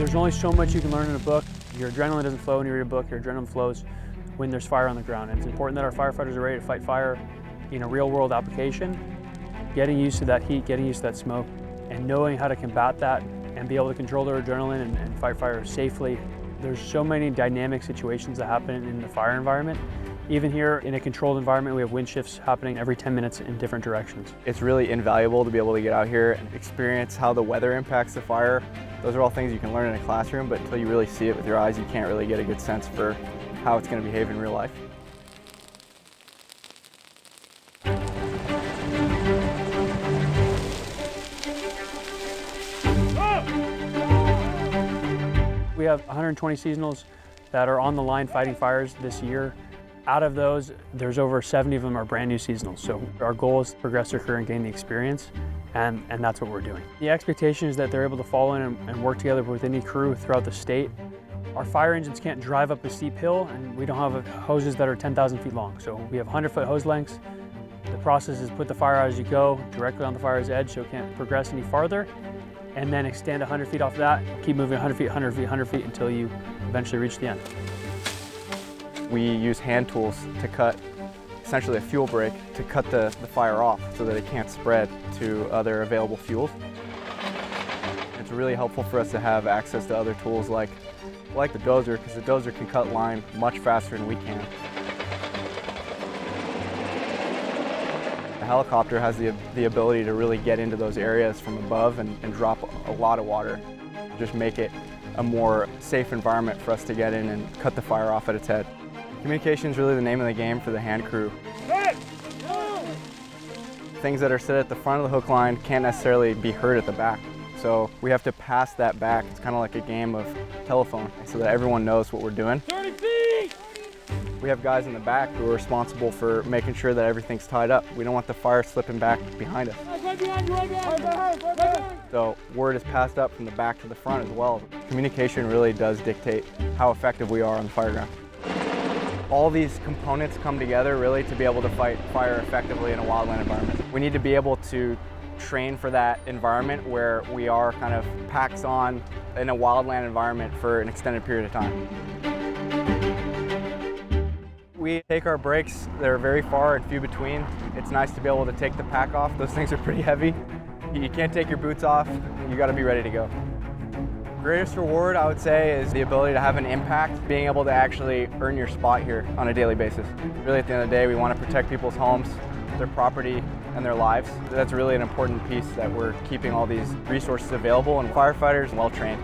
There's only so much you can learn in a book. Your adrenaline doesn't flow when you read a book, your adrenaline flows when there's fire on the ground. And it's important that our firefighters are ready to fight fire in a real-world application. Getting used to that heat, getting used to that smoke, and knowing how to combat that and be able to control their adrenaline and fight fire safely. There's so many dynamic situations that happen in the fire environment. Even here in a controlled environment, we have wind shifts happening every 10 minutes in different directions. It's really invaluable to be able to get out here and experience how the weather impacts the fire. Those are all things you can learn in a classroom, but until you really see it with your eyes, you can't really get a good sense for how it's going to behave in real life. We have 120 seasonals that are on the line fighting fires this year. Out of those, there's over 70 of them are brand new seasonals. So our goal is to progress their career and gain the experience, and that's what we're doing. The expectation is that they're able to fall in and work together with any crew throughout the state. Our fire engines can't drive up a steep hill, and we don't have hoses that are 10,000 feet long. So we have 100-foot hose lengths. The process is put the fire out as you go, directly on the fire's edge, so it can't progress any farther, and then extend 100 feet off that, keep moving 100 feet, 100 feet, 100 feet until you eventually reach the end. We use hand tools to cut, essentially a fuel break, to cut the fire off so that it can't spread to other available fuels. It's really helpful for us to have access to other tools like the dozer, because the dozer can cut line much faster than we can. The helicopter has the ability to really get into those areas from above and drop a lot of water, just make it a more safe environment for us to get in and cut the fire off at its head. Communication is really the name of the game for the hand crew. Things that are set at the front of the hook line can't necessarily be heard at the back. So we have to pass that back. It's kind of like a game of telephone so that everyone knows what we're doing. 30 feet! We have guys in the back who are responsible for making sure that everything's tied up. We don't want the fire slipping back behind us. Right behind you, right behind. So word is passed up from the back to the front as well. Communication really does dictate how effective we are on the fire ground. All these components come together really to be able to fight fire effectively in a wildland environment. We need to be able to train for that environment where we are kind of packs on in a wildland environment for an extended period of time. We take our breaks, they're very far and few between. It's nice to be able to take the pack off. Those things are pretty heavy. You can't take your boots off, you gotta be ready to go. Greatest reward, I would say, is the ability to have an impact, being able to actually earn your spot here on a daily basis. Really, at the end of the day, we want to protect people's homes, their property, and their lives. That's really an important piece, that we're keeping all these resources available and firefighters well trained.